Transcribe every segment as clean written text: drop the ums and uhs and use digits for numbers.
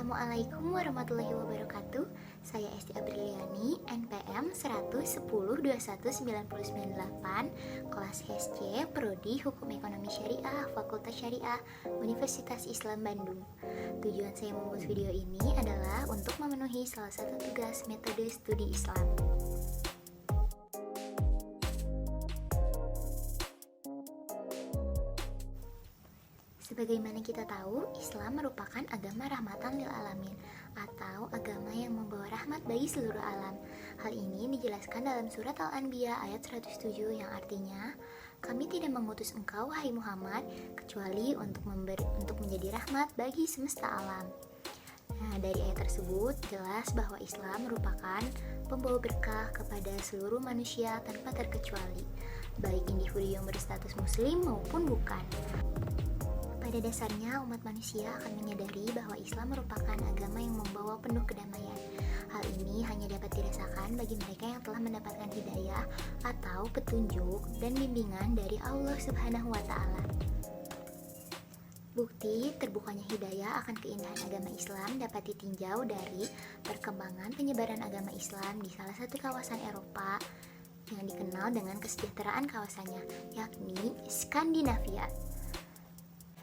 Assalamualaikum warahmatullahi wabarakatuh. Saya Esti Apriliani, NPM 110219998, kelas HSC, Prodi Hukum Ekonomi Syariah, Fakultas Syariah, Universitas Islam Bandung. Tujuan saya membuat video ini adalah untuk memenuhi salah satu tugas metode studi Islam. Sebagaimana kita tahu, Islam merupakan agama rahmatan lil alamin atau agama yang membawa rahmat bagi seluruh alam. Hal ini dijelaskan dalam surat Al-Anbiya ayat 107 yang artinya, "Kami tidak mengutus engkau, wahai Muhammad, kecuali untuk menjadi rahmat bagi semesta alam." Nah, dari ayat tersebut jelas bahwa Islam merupakan pembawa berkah kepada seluruh manusia tanpa terkecuali, baik individu yang berstatus muslim maupun bukan. Pada dasarnya, umat manusia akan menyadari bahwa Islam merupakan agama yang membawa penuh kedamaian. Hal ini hanya dapat dirasakan bagi mereka yang telah mendapatkan hidayah atau petunjuk dan bimbingan dari Allah Subhanahu wa Ta'ala. Bukti terbukanya hidayah akan keindahan agama Islam dapat ditinjau dari perkembangan penyebaran agama Islam di salah satu kawasan Eropa yang dikenal dengan kesejahteraan kawasannya, yakni Skandinavia.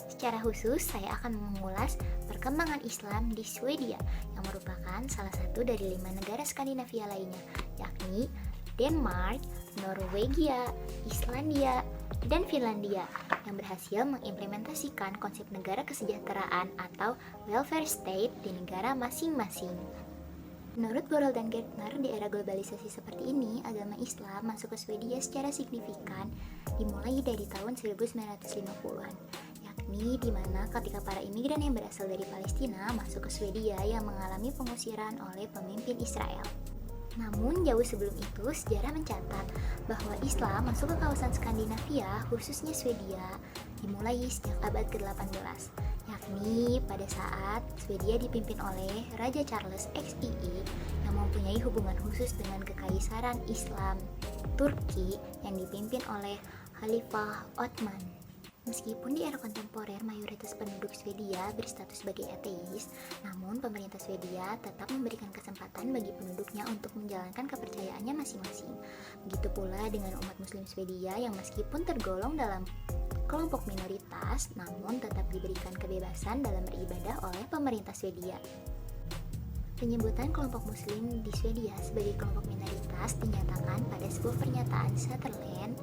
Secara khusus, saya akan mengulas perkembangan Islam di Swedia yang merupakan salah satu dari 5 negara Skandinavia lainnya, yakni Denmark, Norwegia, Islandia, dan Finlandia yang berhasil mengimplementasikan konsep negara kesejahteraan atau welfare state di negara masing-masing. Menurut Borrell dan Gertner, di era globalisasi seperti ini, agama Islam masuk ke Swedia secara signifikan dimulai dari tahun 1950-an. Yakni di mana ketika para imigran yang berasal dari Palestina masuk ke Swedia yang mengalami pengusiran oleh pemimpin Israel. Namun jauh sebelum itu, sejarah mencatat bahwa Islam masuk ke kawasan Skandinavia, khususnya Swedia, dimulai sejak abad ke-18, yakni pada saat Swedia dipimpin oleh Raja Charles XII yang mempunyai hubungan khusus dengan Kekaisaran Islam Turki yang dipimpin oleh Khalifah Ottoman. Meskipun di era kontemporer mayoritas penduduk Swedia berstatus sebagai ateis, namun pemerintah Swedia tetap memberikan kesempatan bagi penduduknya untuk menjalankan kepercayaannya masing-masing. Begitu pula dengan umat muslim Swedia yang meskipun tergolong dalam kelompok minoritas, namun tetap diberikan kebebasan dalam beribadah oleh pemerintah Swedia. Penyebutan kelompok muslim di Swedia sebagai kelompok minoritas dinyatakan pada sebuah pernyataan Sutherland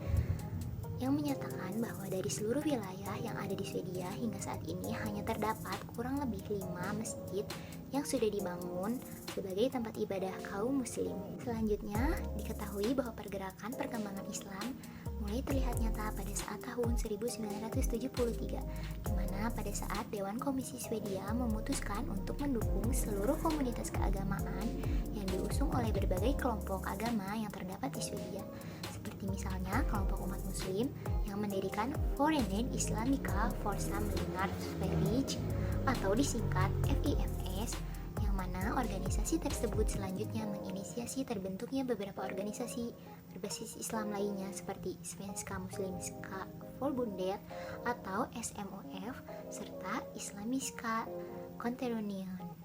yang menyatakan bahwa dari seluruh wilayah yang ada di Swedia hingga saat ini hanya terdapat kurang lebih 5 masjid yang sudah dibangun sebagai tempat ibadah kaum muslim. Selanjutnya, diketahui bahwa pergerakan perkembangan Islam mulai terlihat nyata pada saat tahun 1973, di mana pada saat Dewan Komisi Swedia memutuskan untuk mendukung seluruh komunitas keagamaan yang diusung oleh berbagai kelompok agama yang terdapat di Swedia, seperti misalnya kelompok umat muslim yang mendirikan Föreningen Islamiska Församlingar Sverige atau disingkat FIFS, yang mana organisasi tersebut selanjutnya menginisiasi terbentuknya beberapa organisasi berbasis Islam lainnya seperti Svenska Muslimska Förbundet atau SMOF serta Islamiska Konterunion.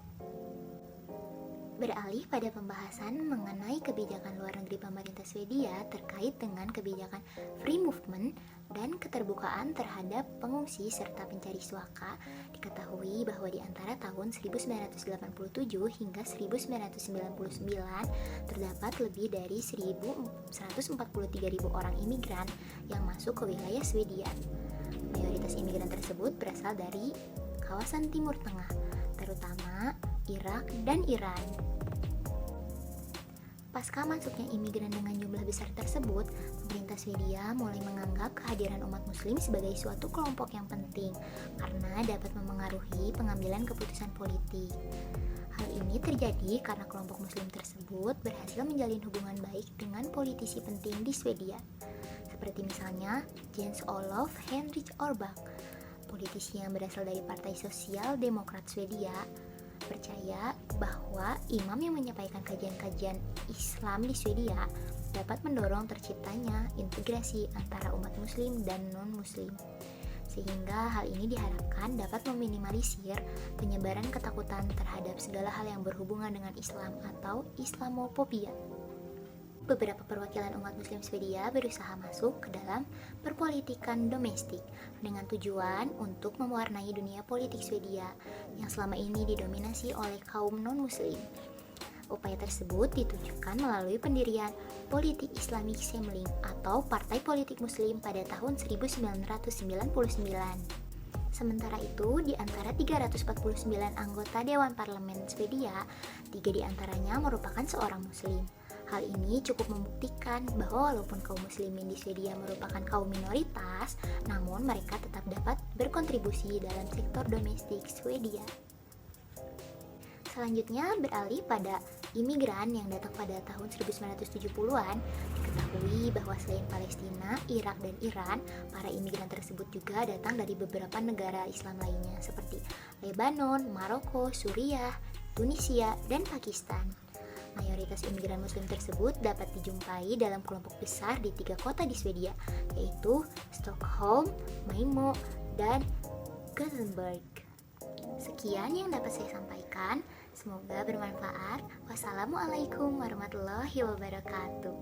Beralih pada pembahasan mengenai kebijakan luar negeri pemerintah Swedia terkait dengan kebijakan free movement dan keterbukaan terhadap pengungsi serta pencari suaka, diketahui bahwa di antara tahun 1987 hingga 1999 terdapat lebih dari 143.000 orang imigran yang masuk ke wilayah Swedia. Mayoritas imigran tersebut berasal dari kawasan Timur Tengah, terutama Irak dan Iran. Pasca masuknya imigran dengan jumlah besar tersebut, pemerintah Swedia mulai menganggap kehadiran umat muslim sebagai suatu kelompok yang penting karena dapat memengaruhi pengambilan keputusan politik. Hal ini terjadi karena kelompok muslim tersebut berhasil menjalin hubungan baik dengan politisi penting di Swedia, seperti misalnya Jens Olof Henrik Orbach, politisi yang berasal dari Partai Sosial Demokrat Swedia, percaya bahwa imam yang menyampaikan kajian-kajian Islam di Swedia dapat mendorong terciptanya integrasi antara umat muslim dan non-muslim. sehingga hal ini diharapkan dapat meminimalisir penyebaran ketakutan terhadap segala hal yang berhubungan dengan Islam atau Islamophobia. Beberapa perwakilan umat muslim Swedia berusaha masuk ke dalam perpolitikan domestik dengan tujuan untuk mewarnai dunia politik Swedia yang selama ini didominasi oleh kaum non-muslim. Upaya tersebut ditujukan melalui pendirian Politik Islamic Samling atau Partai Politik Muslim pada tahun 1999. Sementara itu, di antara 349 anggota Dewan Parlemen Swedia, 3 di antaranya merupakan seorang muslim. Hal ini cukup membuktikan bahwa walaupun kaum muslimin di Swedia merupakan kaum minoritas, namun mereka tetap dapat berkontribusi dalam sektor domestik Swedia. Selanjutnya beralih pada imigran yang datang pada tahun 1970-an. Diketahui bahwa selain Palestina, Irak, dan Iran, para imigran tersebut juga datang dari beberapa negara Islam lainnya seperti Lebanon, Maroko, Suriah, Tunisia, dan Pakistan. Mayoritas imigran muslim tersebut dapat dijumpai dalam kelompok besar di 3 kota di Swedia, yaitu Stockholm, Malmö, dan Gothenburg. Sekian yang dapat saya sampaikan. Semoga bermanfaat. Wassalamualaikum warahmatullahi wabarakatuh.